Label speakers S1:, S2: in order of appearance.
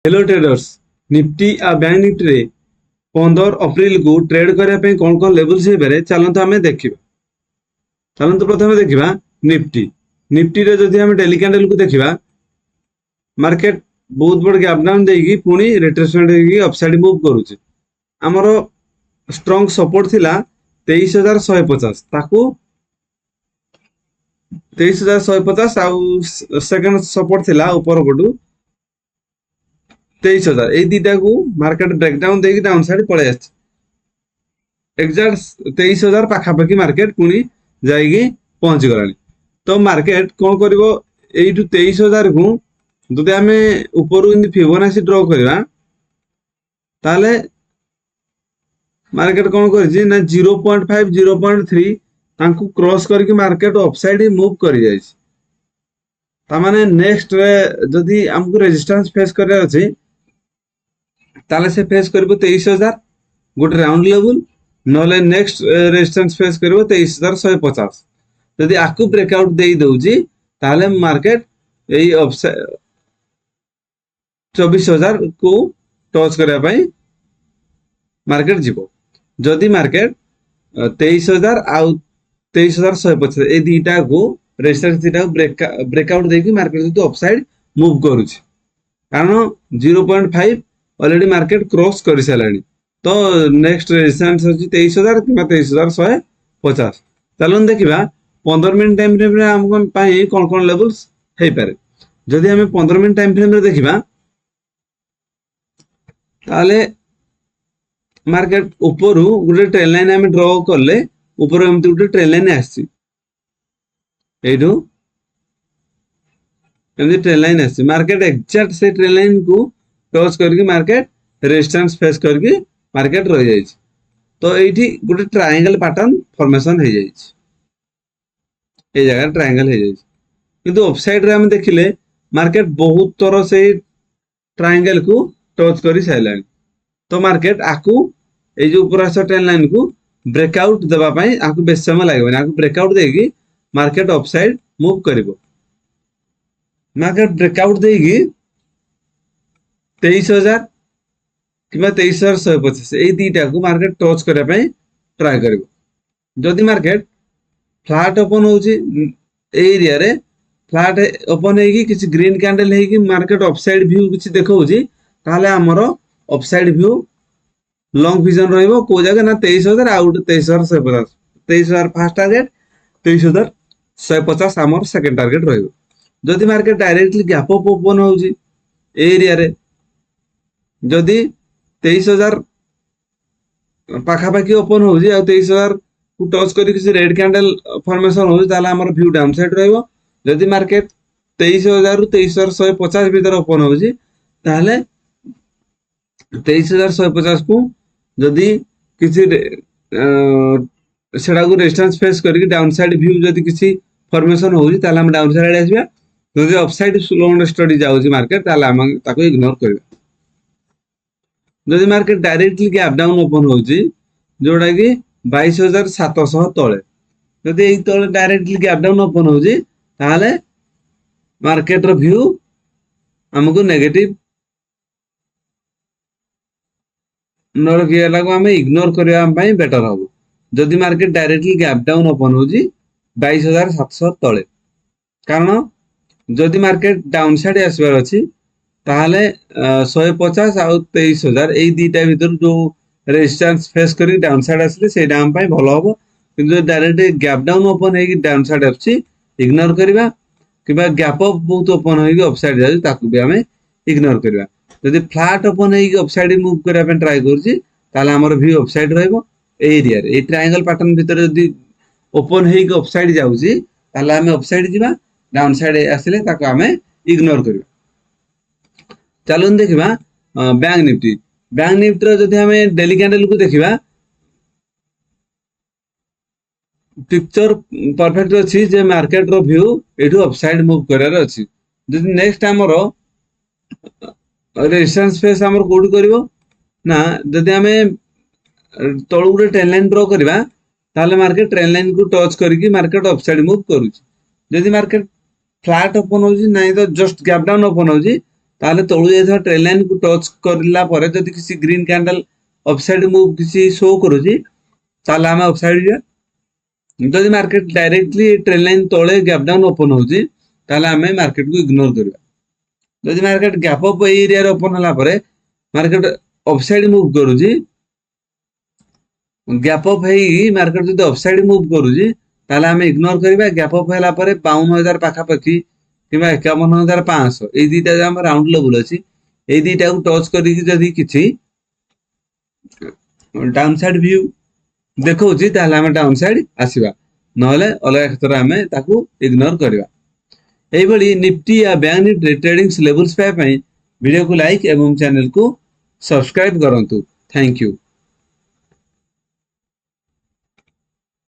S1: Hello traders. Nifty आ bank Nifty रे 15 अप्रैल को trade करने कौन कौन लेवल्स हो चलते आम देखा। चलते प्रथम देखा निफ्टी। निफ्टी रे जदि आम डेली कैंडल को देखा मार्केट बहुत बड़ गैप डाउन देकी पुणी रिट्रेसमेंट अपसाइड मूव करुचे। आमर स्ट्रंग सपोर्ट थिला 23,150 ताकू 23,150 आउ सेकंड सपोर्ट थिला ऊपर पटू 23,000 এই দুইটা কু মার্কেট ব্রেকডাউন ଦେଇକି ডাউন সাইড পড়ে আসছে। এক্সাক্ট 23,000 পাখাপাখি মার্কেট পুଣି ଯାଇକି ପହଞ୍ଚି ଗଲାଣି। ତ ମାର୍କେଟ କଣ କରିବ এইଠୁ 23,000 କୁ ଯଦି ଆମେ ଉପରୁ ଏମିତି ଫିବୋନାଚି ଡ୍ର କରିବା ତାହେଲେ ମାର୍କେଟ କଣ କରିଛି ନା 0.5 0.3 ତାଙ୍କୁ କ୍ରସ କରିକି ମାର୍କେଟ ଅପସାଇଡ ମୁଭ କରି ଯାଇଛି। ତାମାନେ ନେକ୍ସଟ ରେ ଯଦି ଆମକୁ ରେଜିଷ୍ଟାନ୍ସ फेस କରିବାର ଅଛି ताले से फेस करिबो 23,000 गोटे राउंड लेवल नले नेक्स्ट रेजिस्टेंस फेस करिबो 23,150। यदि आकु ब्रेकआउट देई दउजी ताले मार्केट एई 24,000 को टच करया पई मार्केट जीवो। जदि मार्केट 23,000 आउ 23,150 ए दीटा को रेजिस्टेंस दीटा ब्रेकआउट देकी मार्केट तो अपसाइड मूव करूची कारण 0.5 ऑलरेडी मार्केट क्रॉस कर सारे। तो नेक्स्ट रेजिस्टेंस अछि 23,000 कि 23,150। चलो देखा 15 मिनट टाइम फ्रेम रे हमको पाई कौन कौन लेवल्स हे पारे। जदि हमें 15 मिनट टाइम फ्रेम रे देखिबा ताले मार्केट ऊपर गोटे ट्रेन लाइन हमें ड्रॉ करले ऊपर एमती गोटे ट्रेन लाइन आसी एठू एमती ट्रेन लाइन आसी मार्केट एक्जेक्ट से ट्रेन लाइन को टच करके मार्केट रेजिस्टेंस फेस करके मार्केट रही जाइए। तो ये गोटे ट्रायंगल पैटर्न फॉर्मेशन हो जाए जगह ट्रायंगल हो जाए किंतु ऑफसाइड रे हम देखिले मार्केट बहुत तरह से ट्रायंगल को टच कर सारे। तो मार्केट आकु ये जो ऊपर आस ट्रेन लाइन को ब्रेकआउट देवाई आपको बेस समय लगे ब्रेकआउट देगी मार्केट ऑफसाइड मूव कर मार्केट ब्रेकआउट देगी 23,000 कि 23,150 यही दीटा को मार्केट टच करने ट्राए कर। जदि मार्केट फ्लैट ओपन होची एरिया रे फ्लैट ओपन है कि ग्रीन कैंडल है कि मार्केट अपसाइड व्यू किसी देखौची ताले हमर अपसाइड व्यू लॉन्ग विजन रहइबो को जगह ना 23,000 आउट 23,150 23,000 फर्स्ट टारगेट 23,150 हमर सेकंड टारगेट रहइबो। जदि market directly gap up open होची एरिया रे जदि 23,000 पाखापाखि ओपन हो 23,000 को टच कर रेड कैंडल फॉर्मेशन हो व्यू डाउन साइड रहिबो। जदि मार्केट 23,000 रु 23,150 भीतर ओपन हो 23,150 को जदि किसी सेडा को रेजिस्टेंस फेस करके डाउन साइड व्यू जदि किसी फॉर्मेशन हो हम डाउन साइड आसबा। जदि अपसाइड लोन स्टडी जाउची मार्केट ताले हम ताको इग्नोर करबा। जदि market directly gap down open होची जोड़ा कि 22,700 तले जदि एई तले डायरेक्टली गैप डाउन ओपन होची ताले मार्केट रो व्यू हमको नेगेटिव नर कियाला को हमें इग्नोर करबा पई बेटर हो। जदि market directly gap down open होची 22,700 तले कारण जदि मार्केट डाउन साइड आसबार अछि ताहले 150 आउ 23,000 एई दीटा भीतर जो रेजिस्टेंस फेस करी डाउन साइड आसले से डाउन पई भलो होबो। किंतु डायरेक्ट गैप डाउन ओपन है कि डाउन साइड आछि इग्नोर करबा किबा गैप अप बहुत ओपन है कि अपसाइड जाय ताकू भी हमें इग्नोर करबा। यदि फ्लैट ओपन है कि अपसाइड मूव करबा पे ट्राई करछि ताले हमर व्यू अपसाइड रहइबो एरिया रे। ए ट्रायंगल पैटर्न भीतर यदि ओपन है कि अपसाइड जाउछि ताले हमें अपसाइड जिबा डाउन साइड आसले ताकू हमें इग्नोर करबा। चलो देखा बैंक निफ्टी। बैंक निफ्टी जदि हमें डेली कैंडल को देखा पिक्चर परफेक्ट अच्छी जे मार्केट रो व्यू एठू अपसाइड मूव करार अच्छी। जदि नेक्स्ट हमर रेजिस्टेंस फेस हमर कोड करिवो ना जदि हमें तळु गुटे ट्रेन लाइन ड्रॉ करबा ताले मार्केट ट्रेन लाइन को टच करके मार्केट अपसाइड मूव करूची। जदि मार्केट फ्लैट ओपन होची नहीं तो जस्ट गैप डाउन ओपन होची ताले तळु जायଥିବା ट्रेंड लाइन को टच करला परे जदि किसी ग्रीन कैंडल अपसाइड मूव किसी शो करूची ताले आमे अपसाइड जा जदि मार्केट डायरेक्टली ट्रेंड लाइन तळे गैप डाउन ओपन होची ताले आमे मार्केट को इग्नोर करबा जदि मार्केट गैप अप एरिया रे ओपन होला परे मार्केट अपसाइड मूव करूची गैप अप हेई मार्केट जदि अपसाइड मूव करूची ताले आमे इग्नोर करबा गैप अप होला परे 52000 पाखा पाखी किबा 51500 ए दीटा जे हम राउंड लेवल अछि ए दीटा को टच करी कि जदि किछि डाउन साइड व्यू देखौछि ताले आमे डाउन साइड आसीबा नहले अलग क्षेत्र आमे ताकू इग्नोर करबा एई भली निफ्टी या बैंक निफ्टी ट्रेडिंग लेवल्स पाए वीडियो को लाइक एवं चैनल को सब्सक्राइब करंतु थैंक यू।